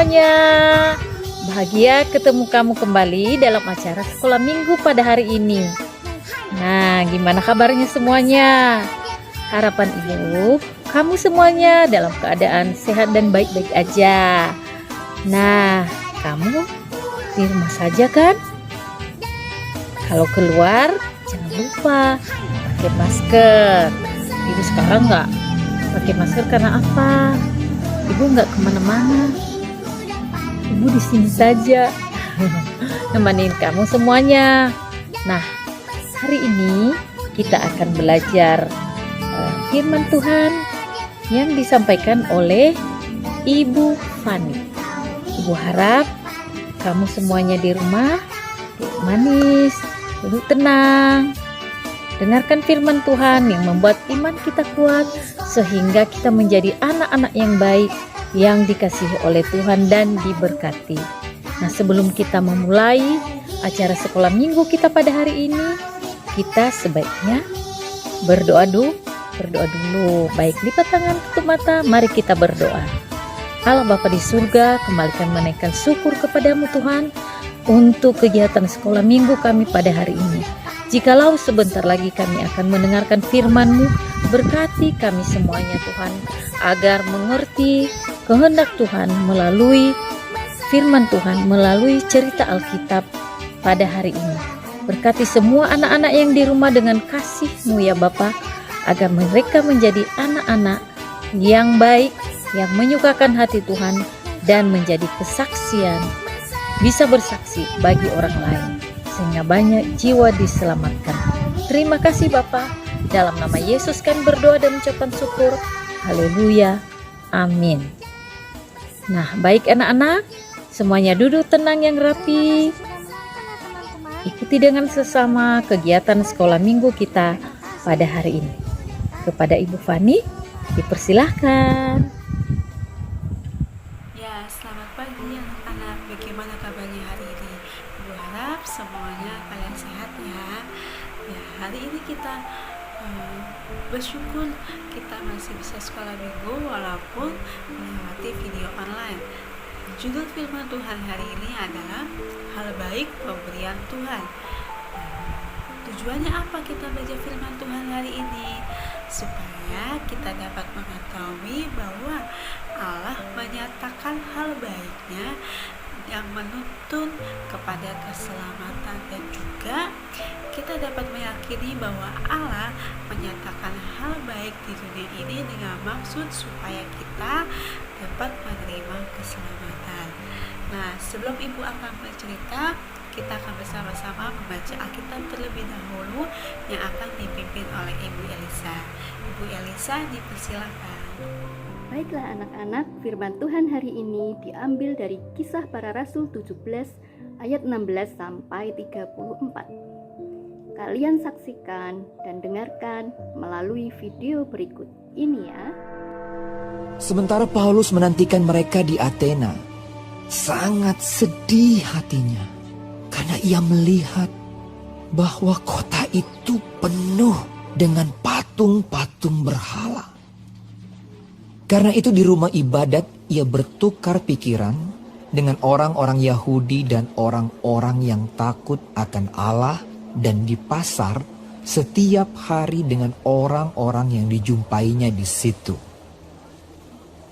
semuanya. Bahagia ketemu kamu kembali dalam acara sekolah minggu pada hari ini. Nah, gimana kabarnya semuanya? Harapan ibu, kamu semuanya dalam keadaan sehat dan baik-baik aja. Nah, kamu di rumah saja kan? Kalau keluar, jangan lupa pakai masker. Ibu sekarang nggak pakai masker karena apa? Ibu nggak kemana-mana. Ibu di sini saja, nemenin kamu semuanya. Nah, hari ini kita akan belajar firman Tuhan yang disampaikan oleh Ibu Fani. Ibu harap kamu semuanya di rumah duduk manis, duduk tenang. Dengarkan firman Tuhan yang membuat iman kita kuat sehingga kita menjadi anak-anak yang baik yang dikasihi oleh Tuhan dan diberkati. Nah, sebelum kita memulai acara sekolah minggu kita pada hari ini, kita sebaiknya berdoa dulu. Baik, lipat tangan, tutup mata, mari kita berdoa. Allah Bapa di surga, kembalikan menaikkan syukur kepadamu Tuhan untuk kegiatan sekolah minggu kami pada hari ini. Jikalau sebentar lagi kami akan mendengarkan firman-Mu, berkati kami semuanya Tuhan, agar mengerti kehendak Tuhan melalui firman Tuhan, melalui cerita Alkitab pada hari ini. Berkati semua anak-anak yang di rumah dengan kasih-Mu ya Bapa, agar mereka menjadi anak-anak yang baik, yang menyukakan hati Tuhan, dan menjadi kesaksian, bisa bersaksi bagi orang lain, sehingga banyak jiwa diselamatkan. Terima kasih Bapa, dalam nama Yesus kami berdoa dan mengucapkan syukur. Haleluya, amin. Nah, baik anak-anak, semuanya duduk tenang yang rapi. Ikuti dengan sesama kegiatan sekolah minggu kita pada hari ini. Kepada Ibu Fani, dipersilahkan. Ya, selamat pagi anak-anak. Bagaimana kabarnya hari ini? Ibu harap semuanya kalian sehat ya. Ya, hari ini kita bersyukur kita masih bisa sekolah minggu walaupun melewati video online. Judul firman Tuhan hari ini adalah hal baik pemberian Tuhan. Tujuannya apa kita belajar firman Tuhan hari ini? Supaya kita dapat mengetahui bahwa Allah menyatakan hal baiknya yang menuntun kepada keselamatan, dan juga kita dapat meyakini bahwa Allah menyatakan hal baik di dunia ini dengan maksud supaya kita dapat menerima keselamatan. Nah, sebelum Ibu akan bercerita, kita akan bersama-sama membaca Alkitab terlebih dahulu yang akan dipimpin oleh Ibu Elisa. Ibu Elisa, dipersilakan. Baiklah anak-anak, firman Tuhan hari ini diambil dari Kisah Para Rasul 17 ayat 16 sampai 34. Kalian saksikan dan dengarkan melalui video berikut ini ya. Sementara Paulus menantikan mereka di Athena, sangat sedih hatinya karena ia melihat bahwa kota itu penuh dengan patung-patung berhala. Karena itu di rumah ibadat ia bertukar pikiran dengan orang-orang Yahudi dan orang-orang yang takut akan Allah, dan di pasar setiap hari dengan orang-orang yang dijumpainya di situ.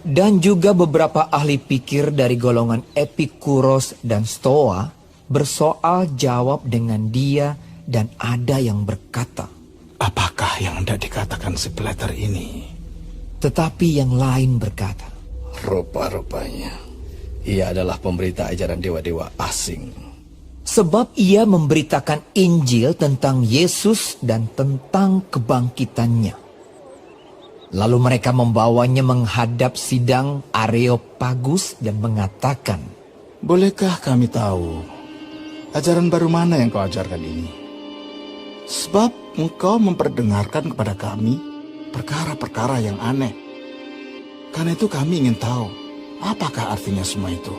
Dan juga beberapa ahli pikir dari golongan Epikuros dan Stoa bersoal jawab dengan dia, dan ada yang berkata, "Apakah yang hendak dikatakan si Plater ini?" Tetapi yang lain berkata, "Rupa-rupanya ia adalah pemberita ajaran dewa-dewa asing. Sebab ia memberitakan Injil tentang Yesus dan tentang kebangkitannya." Lalu mereka membawanya menghadap sidang Areopagus dan mengatakan, "Bolehkah kami tahu ajaran baru mana yang kau ajarkan ini? Sebab engkau memperdengarkan kepada kami perkara-perkara yang aneh. Karena itu kami ingin tahu, apakah artinya semua itu?"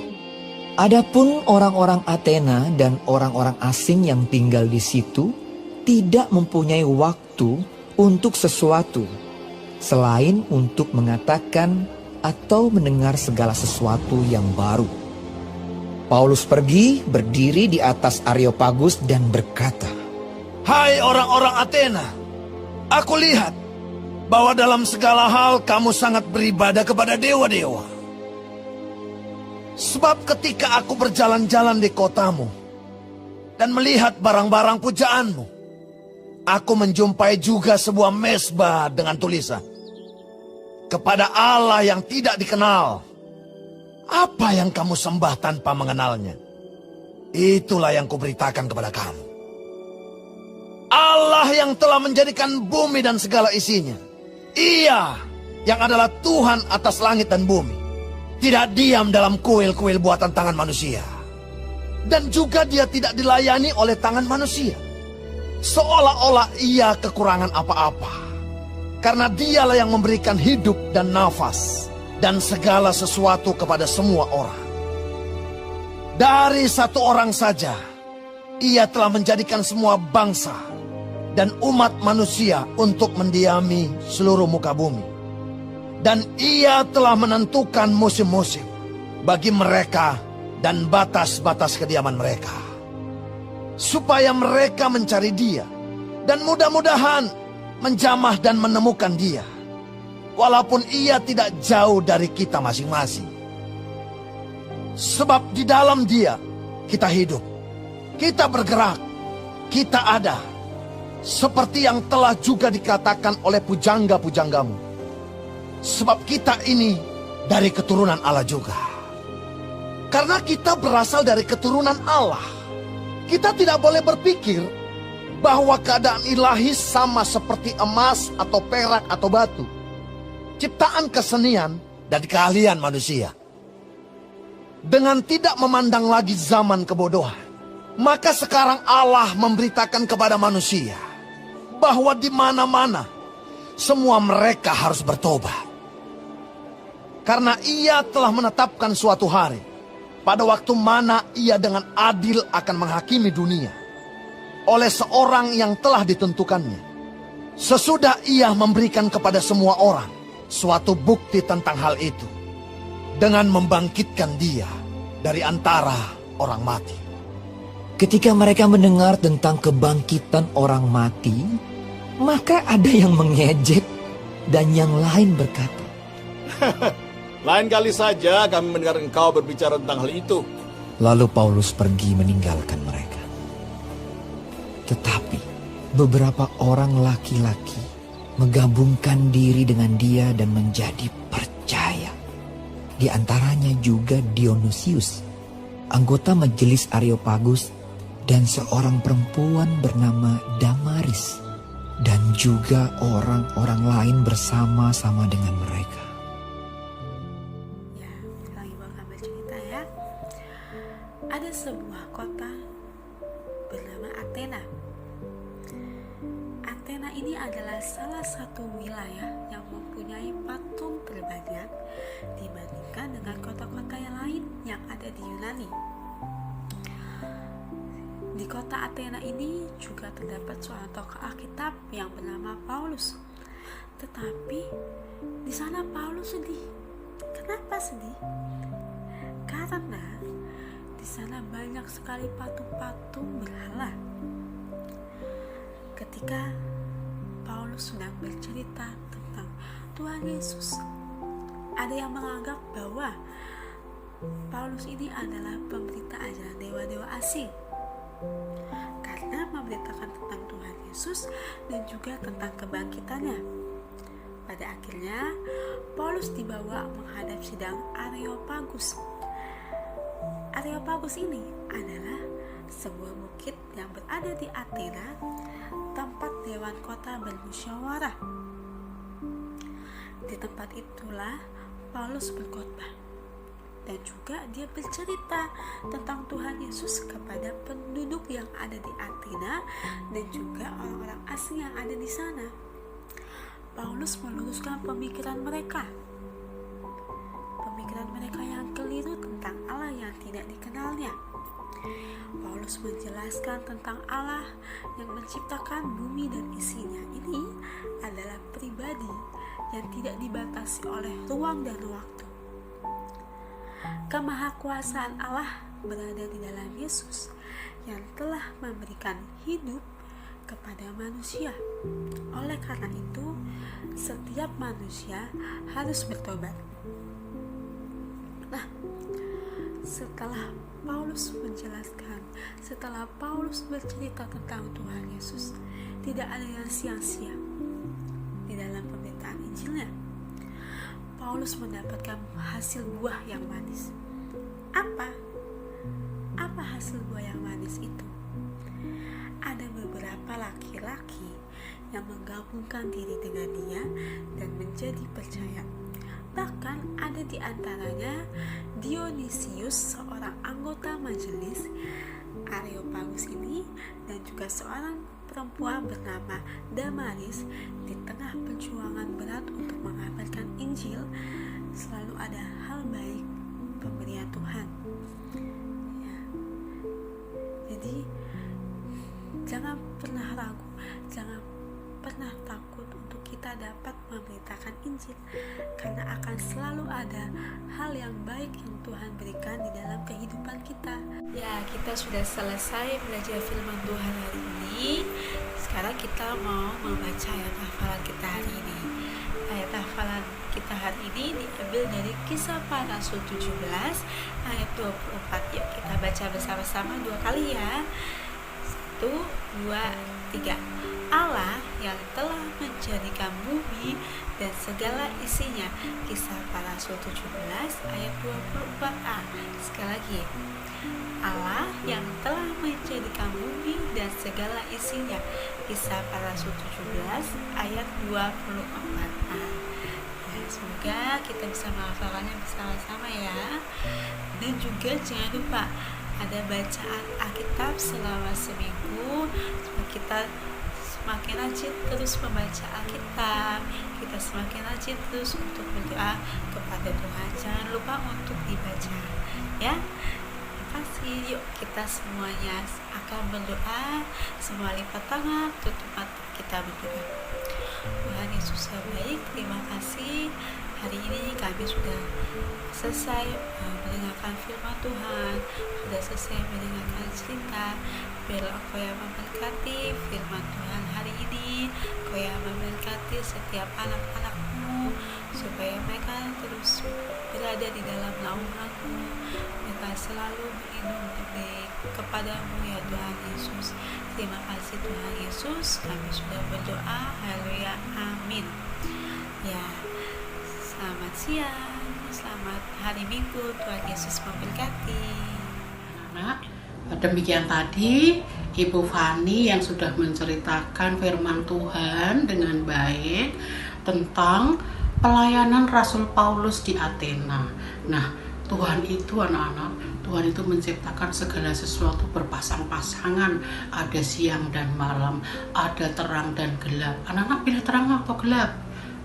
Adapun orang-orang Athena dan orang-orang asing yang tinggal di situ tidak mempunyai waktu untuk sesuatu selain untuk mengatakan atau mendengar segala sesuatu yang baru. Paulus pergi berdiri di atas Areopagus dan berkata, Hai orang-orang Athena, aku lihat bahwa dalam segala hal kamu sangat beribadah kepada dewa-dewa. Sebab ketika aku berjalan-jalan di kotamu dan melihat barang-barang pujaanmu, aku menjumpai juga sebuah mezbah dengan tulisan, kepada Allah yang tidak dikenal. Apa yang kamu sembah tanpa mengenalnya? Itulah yang kuberitakan kepada kamu. Allah yang telah menjadikan bumi dan segala isinya. Ia yang adalah Tuhan atas langit dan bumi. Tidak diam dalam kuil-kuil buatan tangan manusia. Dan juga dia tidak dilayani oleh tangan manusia. Seolah-olah ia kekurangan apa-apa. Karena dialah yang memberikan hidup dan nafas dan segala sesuatu kepada semua orang. Dari satu orang saja, ia telah menjadikan semua bangsa dan umat manusia untuk mendiami seluruh muka bumi. Dan ia telah menentukan musim-musim bagi mereka dan batas-batas kediaman mereka, supaya mereka mencari dia dan mudah-mudahan menjamah dan menemukan dia, walaupun ia tidak jauh dari kita masing-masing. Sebab di dalam dia kita hidup, kita bergerak, kita ada, seperti yang telah juga dikatakan oleh pujangga-pujanggamu. Sebab kita ini dari keturunan Allah juga. Karena kita berasal dari keturunan Allah, kita tidak boleh berpikir bahwa keadaan ilahi sama seperti emas atau perak atau batu, ciptaan kesenian dan keahlian manusia. Dengan tidak memandang lagi zaman kebodohan, maka sekarang Allah memberitakan kepada manusia bahwa di mana-mana semua mereka harus bertobat. Karena ia telah menetapkan suatu hari, pada waktu mana ia dengan adil akan menghakimi dunia oleh seorang yang telah ditentukannya. Sesudah ia memberikan kepada semua orang suatu bukti tentang hal itu, dengan membangkitkan dia dari antara orang mati. Ketika mereka mendengar tentang kebangkitan orang mati, maka ada yang mengejek dan yang lain berkata, Lain kali saja kami mendengar engkau berbicara tentang hal itu. Lalu Paulus pergi meninggalkan mereka. Tetapi beberapa orang laki-laki menggabungkan diri dengan dia dan menjadi percaya. Di antaranya juga Dionysius, anggota majelis Areopagus, dan seorang perempuan bernama Damaris, dan juga orang-orang lain bersama-sama dengan mereka. Ya, lagi mau ambil cerita ya. Ada sebuah kota bernama Athena. Athena ini adalah salah satu wilayah yang mempunyai patung terbanyak dibandingkan dengan kota-kota yang lain yang ada di Yunani. Di kota Athena ini juga terdapat seorang tokoh Alkitab yang bernama Paulus. Tetapi di sana Paulus sedih. Kenapa sedih? Karena di sana banyak sekali patung-patung berhala. Ketika Paulus sedang bercerita tentang Tuhan Yesus, ada yang menganggap bahwa Paulus ini adalah pemberita ajaran dewa-dewa asing, karena memberitakan tentang Tuhan Yesus dan juga tentang kebangkitannya. Pada akhirnya Paulus dibawa menghadap sidang Areopagus. Areopagus ini adalah sebuah bukit yang berada di Athena, tempat dewan kota bermusyawarah. Di tempat itulah Paulus berkhotbah, dan juga dia bercerita tentang Tuhan Yesus kepada penduduk yang ada di Athena dan juga orang-orang asing yang ada di sana. Paulus meluruskan pemikiran mereka yang keliru tentang Allah yang tidak dikenalnya. Paulus menjelaskan tentang Allah yang menciptakan bumi dan isinya ini adalah pribadi yang tidak dibatasi oleh ruang dan waktu. Kemahakuasaan Allah berada di dalam Yesus yang telah memberikan hidup kepada manusia. Oleh karena itu, setiap manusia harus bertobat. Nah, setelah Paulus menjelaskan, setelah Paulus bercerita tentang Tuhan Yesus, tidak ada yang sia-sia di dalam pemberitaan Injilnya. Paulus mendapatkan hasil buah yang manis. Apa hasil buah yang manis itu? Ada beberapa laki-laki yang menggabungkan diri dengan dia dan menjadi percaya. Bahkan ada di antaranya Dionysius, seorang anggota majelis Areopagus ini, dan juga seorang perempuan bernama Damaris. Di tengah perjuangan berat untuk mengabarkan Injil, selalu ada hal baik pemberian Tuhan. Ya. Jadi jangan pernah ragu, jangan pernah takut untuk kita dapat memberitakan Injil, karena akan selalu ada hal yang baik yang Tuhan berikan di dalam kehidupan kita. Ya, kita sudah selesai belajar firman Tuhan hari ini. Sekarang kita mau membaca ayat hafalan kita hari ini. Ayat hafalan kita hari ini diambil dari Kisah Para Rasul 17 ayat 24. Yuk kita baca bersama-sama 2 kali ya. 1, 2, 3. Allah yang telah menjadikan bumi dan segala isinya. Kisah Para Rasul 17 ayat 24a. Sekali lagi. Allah yang telah menjadikan bumi dan segala isinya. Kisah Para Rasul 17 ayat 24a. Ya, semoga kita bisa menghafalkannya bersama-sama ya. Dan juga jangan lupa ada bacaan Alkitab selama seminggu supaya kita semakin rajin terus membaca Alkitab, kita semakin rajin terus untuk berdoa kepada Tuhan. Jangan lupa untuk dibaca ya. Terima kasih. Yuk kita semuanya akan berdoa. Semua lipat tangan, tutup mata, kita berdoa. Tuhan Yesus yang baik, terima kasih. Hari ini kami sudah selesai mendengarkan firman Tuhan, sudah selesai mendengarkan cerita. Biarlah Engkau yang memberkati firman Tuhan hari ini, Engkau yang memberkati setiap anak-anak-Mu, supaya mereka terus berada di dalam naungan-Mu, mereka selalu berlindung kepadamu ya Tuhan Yesus. Terima kasih Tuhan Yesus, kami sudah berdoa. Haleluya, amin. Ya, selamat siang, selamat hari Minggu, Tuhan Yesus memberkati. Nah, demikian tadi Ibu Fani yang sudah menceritakan firman Tuhan dengan baik tentang pelayanan Rasul Paulus di Athena. Nah, Tuhan itu anak-anak, Tuhan itu menciptakan segala sesuatu berpasang-pasangan, ada siang dan malam, ada terang dan gelap. Anak-anak pilih terang atau gelap?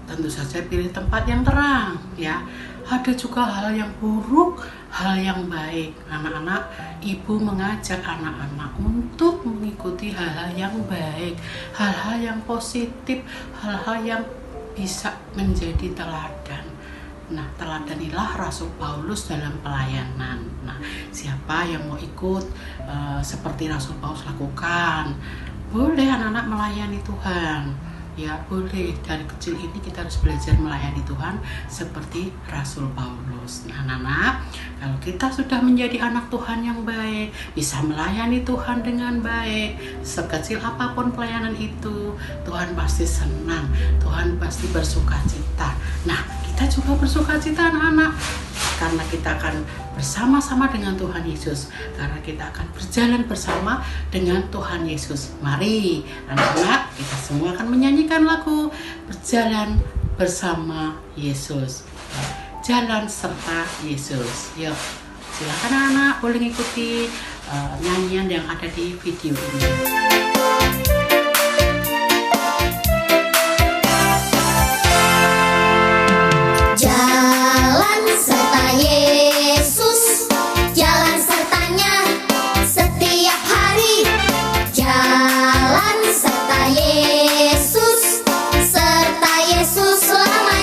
Tentu saja pilih tempat yang terang ya. Ada juga hal yang buruk, hal yang baik. Anak-anak, ibu mengajak anak-anak untuk mengikuti hal-hal yang baik, hal-hal yang positif, hal-hal yang bisa menjadi teladan. Nah, teladanilah Rasul Paulus dalam pelayanan. Nah, siapa yang mau ikut seperti Rasul Paulus lakukan? Boleh anak-anak melayani Tuhan. Ya boleh, dari kecil ini kita harus belajar melayani Tuhan seperti Rasul Paulus. Nah anak-anak, kalau kita sudah menjadi anak Tuhan yang baik, bisa melayani Tuhan dengan baik, sekecil apapun pelayanan itu, Tuhan pasti senang, Tuhan pasti bersuka cita. Nah kita juga bersuka cita anak-anak, karena kita akan bersama-sama dengan Tuhan Yesus, karena kita akan berjalan bersama dengan Tuhan Yesus. Mari anak-anak, kita semua akan menyanyikan lagu Berjalan Bersama Yesus, jalan serta Yesus. Yuk, silakan anak-anak boleh mengikuti nyanyian yang ada di video ini. Jalan serta Yesus, jalan sertanya setiap hari. Jalan serta Yesus selamanya.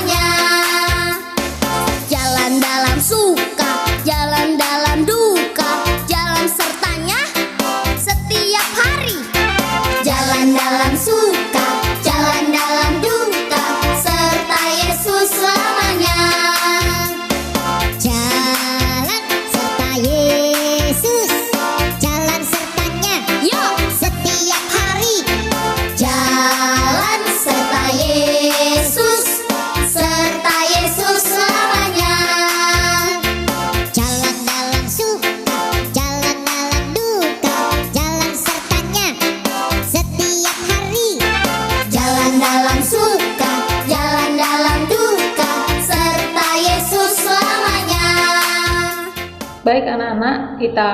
Baik anak-anak, kita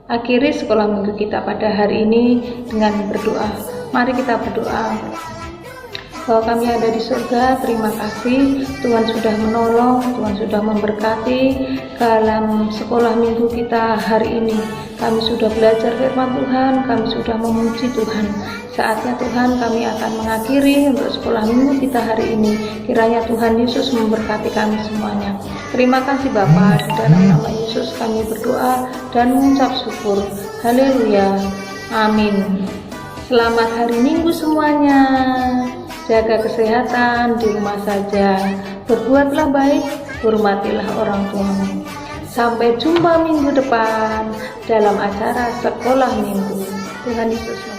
akhiri sekolah minggu kita pada hari ini dengan berdoa. Mari kita berdoa. Bahwa kami ada di surga, terima kasih Tuhan sudah menolong, Tuhan sudah memberkati dalam sekolah minggu kita hari ini. Kami sudah belajar firman Tuhan, kami sudah memuji Tuhan. Saatnya Tuhan kami akan mengakhiri untuk sekolah minggu kita hari ini. Kiranya Tuhan Yesus memberkati kami semuanya. Terima kasih Bapa, di dalam nama Yesus kami berdoa dan mengucap syukur. Haleluya. Amin. Selamat hari Minggu semuanya. Jaga kesehatan di rumah saja. Berbuatlah baik, hormatilah orang tuamu. Sampai jumpa minggu depan dalam acara sekolah minggu. Tuhan Yesus